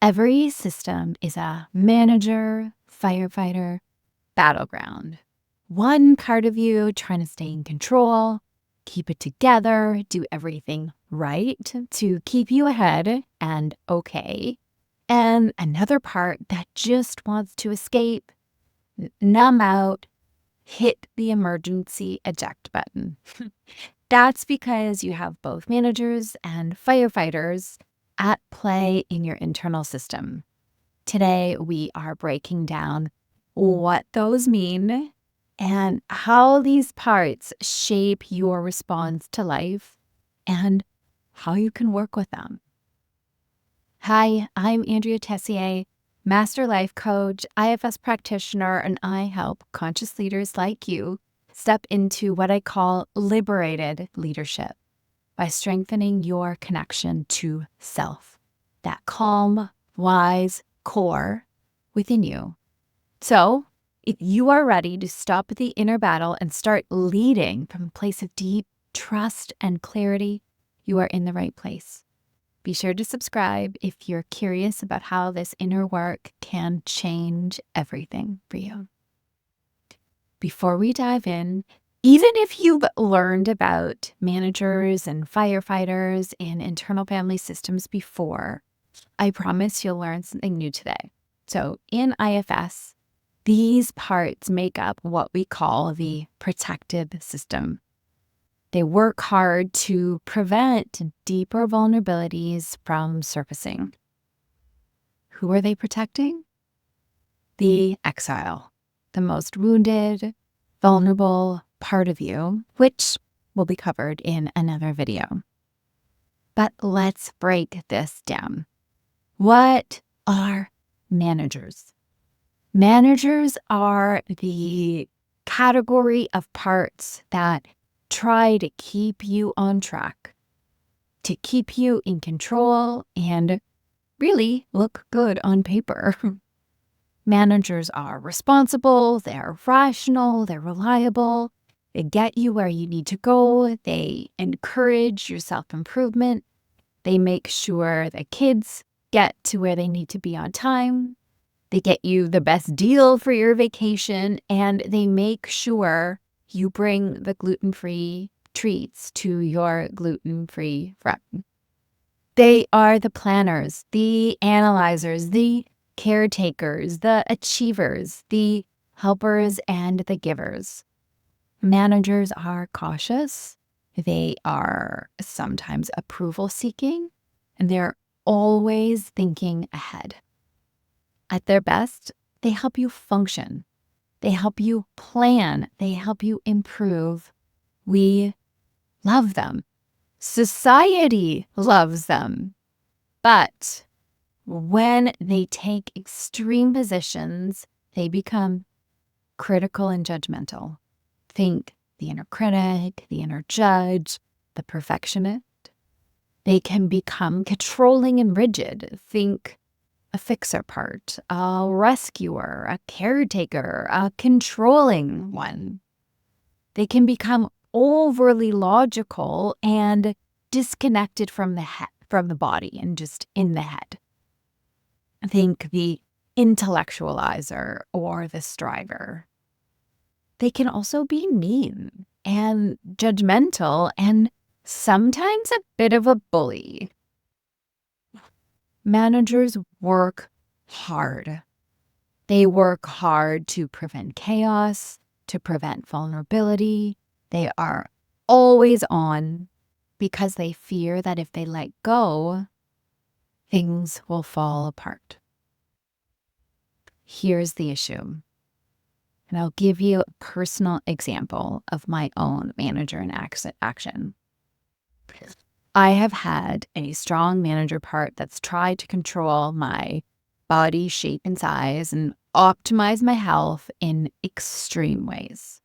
Every system is a manager, firefighter, battleground. One part of you trying to stay in control, keep it together, do everything right to keep you ahead and okay. And another part that just wants to escape, numb out, hit the emergency eject button. That's because you have both managers and firefighters at play in your internal system. Today, we are breaking down what those mean and how these parts shape your response to life and how you can work with them. Hi, I'm Andrea Tessier, Master Life Coach, IFS practitioner, and I help conscious leaders like you step into what I call liberated leadership by strengthening your connection to self, that calm, wise core within you. So, if you are ready to stop the inner battle and start leading from a place of deep trust and clarity, you are in the right place. Be sure to subscribe if you're curious about how this inner work can change everything for you. Before we dive in, even if you've learned about managers and firefighters and internal family systems before, I promise you'll learn something new today. So in IFS, these parts make up what we call the protective system. They work hard to prevent deeper vulnerabilities from surfacing. Who are they protecting? The exile, the most wounded, vulnerable part of you, which will be covered in another video. But let's break this down. What are managers? Managers are the category of parts that try to keep you on track, to keep you in control and really look good on paper. Managers are responsible, they're rational, they're reliable, they get you where you need to go, they encourage your self-improvement, they make sure the kids get to where they need to be on time, they get you the best deal for your vacation, and they make sure you bring the gluten-free treats to your gluten-free friend. They are the planners, the analyzers, the caretakers, the achievers, the helpers, and the givers. Managers are cautious. They are sometimes approval-seeking, and they're always thinking ahead. At their best, they help you function. They help you plan. They help you improve. We love them. Society loves them. But when they take extreme positions, they become critical and judgmental. Think the inner critic, the inner judge, the perfectionist. They can become controlling and rigid. Think a fixer part, a rescuer, a caretaker, a controlling one. They can become overly logical and disconnected from the body and just in the head. Think the intellectualizer or the striver. They can also be mean and judgmental and sometimes a bit of a bully. Managers work hard. They work hard to prevent chaos, to prevent vulnerability. They are always on because they fear that if they let go, things will fall apart. Here's the issue, and I'll give you a personal example of my own manager in action. I have had a strong manager part that's tried to control my body shape and size and optimize my health in extreme ways.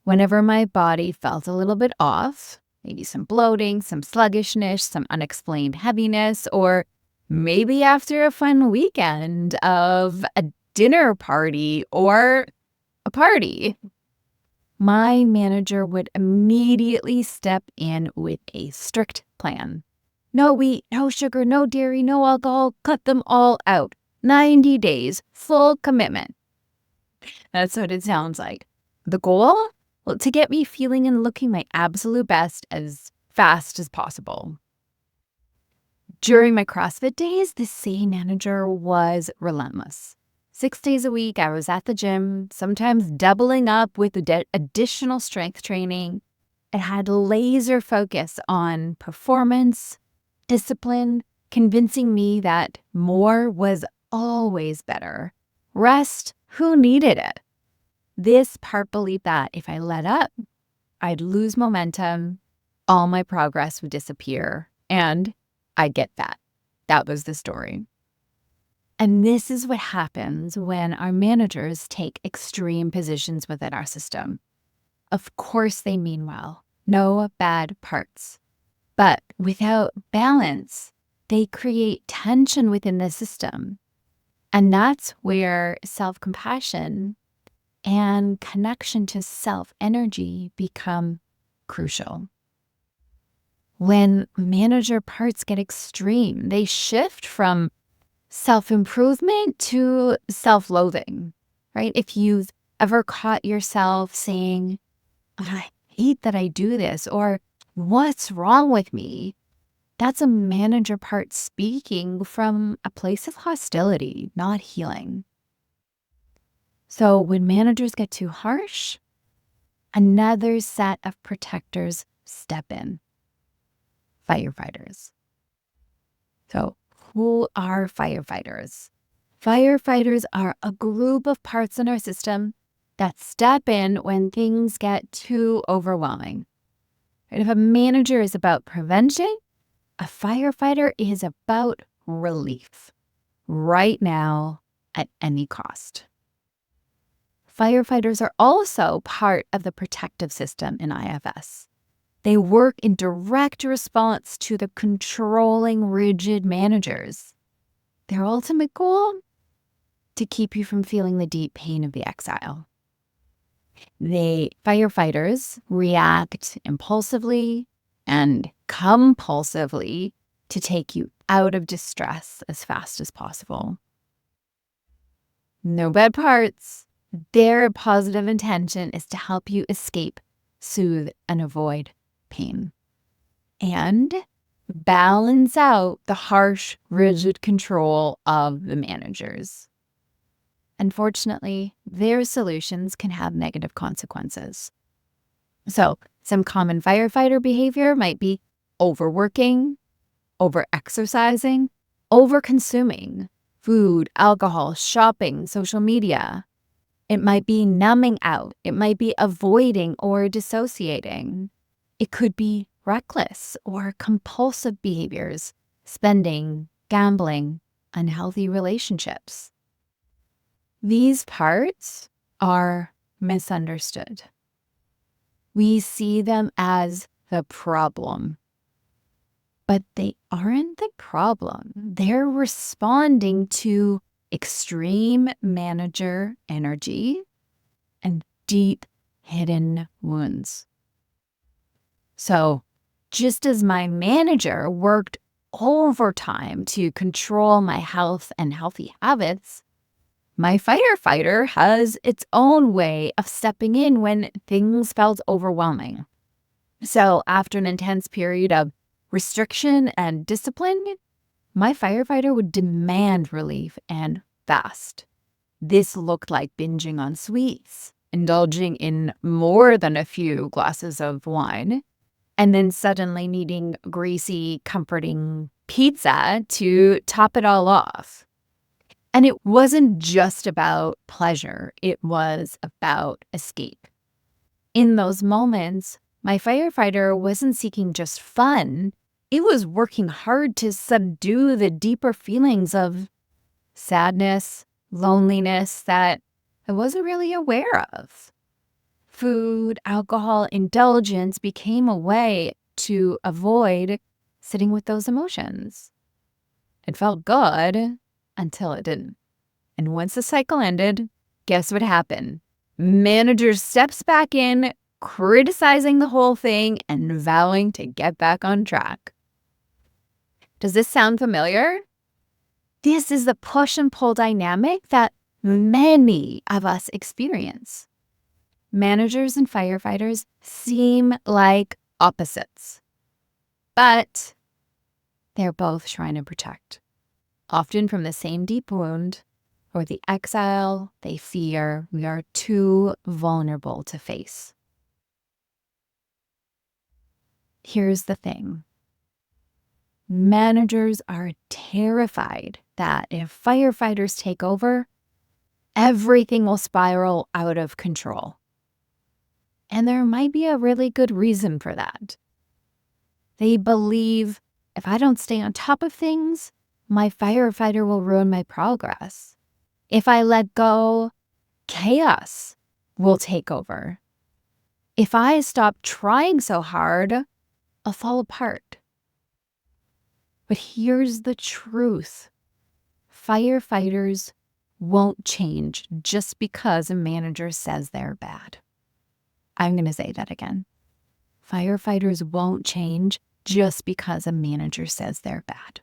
Whenever my body felt a little bit off, maybe some bloating, some sluggishness, some unexplained heaviness, or maybe after a fun weekend of a dinner party or a party, my manager would immediately step in with a strict plan. No wheat, no sugar, no dairy, no alcohol. Cut them all out. 90 days, full commitment. That's what it sounds like. The goal? Well, to get me feeling and looking my absolute best as fast as possible. During my CrossFit days, the same manager was relentless. 6 days a week, I was at the gym, sometimes doubling up with additional strength training. It had laser focus on performance, discipline, convincing me that more was always better. Rest, who needed it? This part believed that if I let up, I'd lose momentum, all my progress would disappear, and I'd get fat. That was the story. And this is what happens when our managers take extreme positions within our system. Of course they mean well, no bad parts. But without balance, they create tension within the system. And that's where self-compassion and connection to self-energy become crucial. When manager parts get extreme, they shift from self-improvement to self-loathing, right? If you've ever caught yourself saying, I hate that I do this, or what's wrong with me? That's a manager part speaking from a place of hostility, not healing. So when managers get too harsh, another set of protectors step in. Firefighters. So who are firefighters? Firefighters are a group of parts in our system that step in when things get too overwhelming. And if a manager is about prevention, a firefighter is about relief, right now, at any cost. Firefighters are also part of the protective system in IFS. They work in direct response to the controlling, rigid managers. Their ultimate goal? To keep you from feeling the deep pain of the exile. Firefighters react impulsively and compulsively to take you out of distress as fast as possible. No bad parts. Their positive intention is to help you escape, soothe, and avoid pain. And balance out the harsh, rigid control of the managers. Unfortunately, their solutions can have negative consequences. So, some common firefighter behavior might be overworking, overexercising, overconsuming food, alcohol, shopping, social media. It might be numbing out. It might be avoiding or dissociating. It could be reckless or compulsive behaviors, spending, gambling, unhealthy relationships. These parts are misunderstood. We see them as the problem, but they aren't the problem. They're responding to extreme manager energy and deep hidden wounds. So just as my manager worked overtime to control my health and healthy habits, my firefighter has its own way of stepping in when things felt overwhelming. So after an intense period of restriction and discipline, my firefighter would demand relief and fast. This looked like binging on sweets, indulging in more than a few glasses of wine, and then suddenly needing greasy, comforting pizza to top it all off. And it wasn't just about pleasure, it was about escape. In those moments, my firefighter wasn't seeking just fun, it was working hard to subdue the deeper feelings of sadness, loneliness that I wasn't really aware of. Food, alcohol, indulgence became a way to avoid sitting with those emotions. It felt good until it didn't. And once the cycle ended, guess what happened? Manager steps back in, criticizing the whole thing and vowing to get back on track. Does this sound familiar? This is the push and pull dynamic that many of us experience. Managers and firefighters seem like opposites, but they're both trying to protect, often from the same deep wound or the exile they fear we are too vulnerable to face. Here's the thing. Managers are terrified that if firefighters take over, everything will spiral out of control. And there might be a really good reason for that. They believe if I don't stay on top of things, my firefighter will ruin my progress. If I let go, chaos will take over. If I stop trying so hard, I'll fall apart. But here's the truth. Firefighters won't change just because a manager says they're bad. I'm going to say that again. Firefighters won't change just because a manager says they're bad.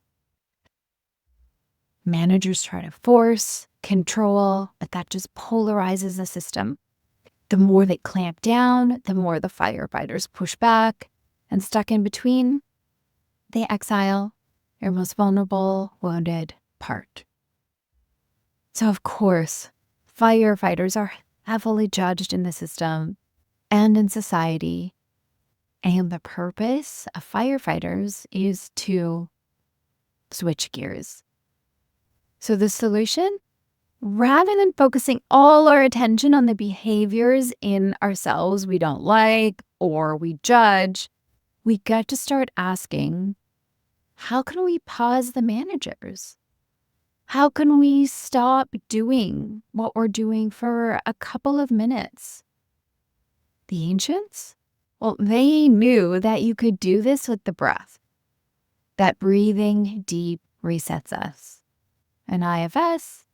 Managers try to force, control, but that just polarizes the system. The more they clamp down, the more the firefighters push back, and stuck in between, they exile your most vulnerable, wounded part. So, of course, firefighters are heavily judged in the system and in society. And the purpose of firefighters is to switch gears. So the solution, rather than focusing all our attention on the behaviors in ourselves we don't like or we judge, we got to start asking, how can we pause the managers? How can we stop doing what we're doing for a couple of minutes? The ancients? Well, they knew that you could do this with the breath, that breathing deep resets us. And IFS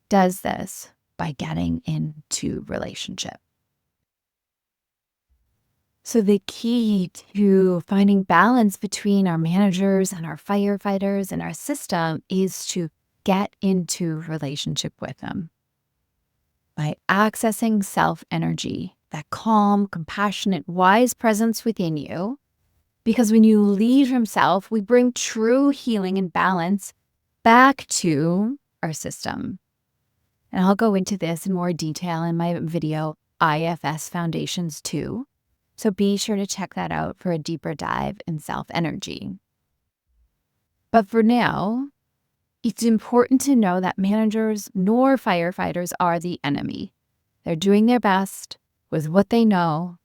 does this by getting into relationship. So the key to finding balance between our managers and our firefighters and our system is to get into relationship with them by accessing self-energy, that calm, compassionate, wise presence within you. Because when you lead from self, we bring true healing and balance back to our system. And I'll go into this in more detail in my video, IFS Foundations 2. So be sure to check that out for a deeper dive in self-energy. But for now, it's important to know that managers nor firefighters are the enemy. They're doing their best with what they know.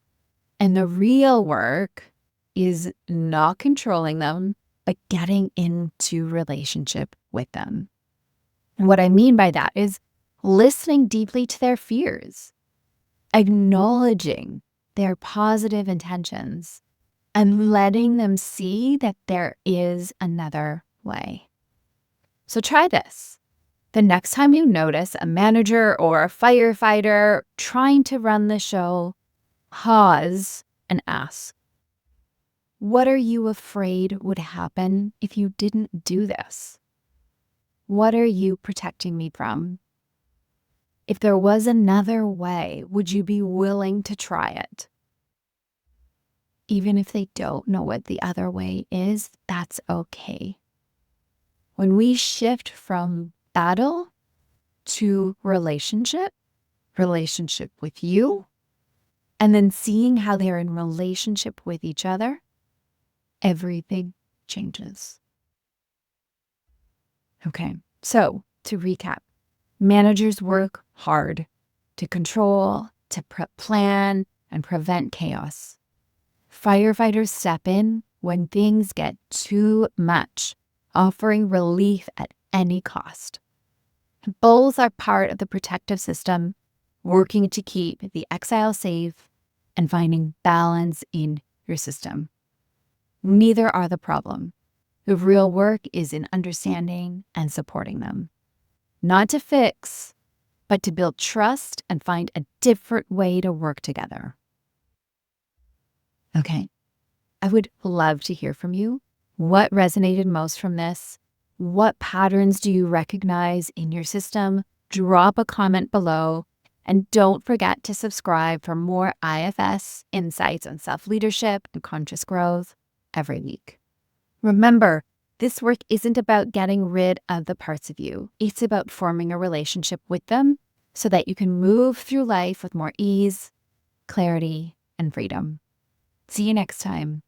And the real work is not controlling them, but getting into relationship with them. And what I mean by that is listening deeply to their fears, acknowledging their positive intentions, and letting them see that there is another way. So try this. The next time you notice a manager or a firefighter trying to run the show, pause and ask, what are you afraid would happen if you didn't do this? What are you protecting me from? If there was another way, would you be willing to try it? Even if they don't know what the other way is, that's okay. When we shift from battle to relationship with you, and then seeing how they're in relationship with each other, everything changes. Okay, so to recap, managers work hard to control, to plan, and prevent chaos. Firefighters step in when things get too much, offering relief at any cost. Both are part of the protective system, working to keep the exile safe and finding balance in your system. Neither are the problem. The real work is in understanding and supporting them. Not to fix, but to build trust and find a different way to work together. Okay, I would love to hear from you. What resonated most from this? What patterns do you recognize in your system? Drop a comment below. And don't forget to subscribe for more IFS insights on self-leadership and conscious growth every week. Remember, this work isn't about getting rid of the parts of you. It's about forming a relationship with them so that you can move through life with more ease, clarity, and freedom. See you next time.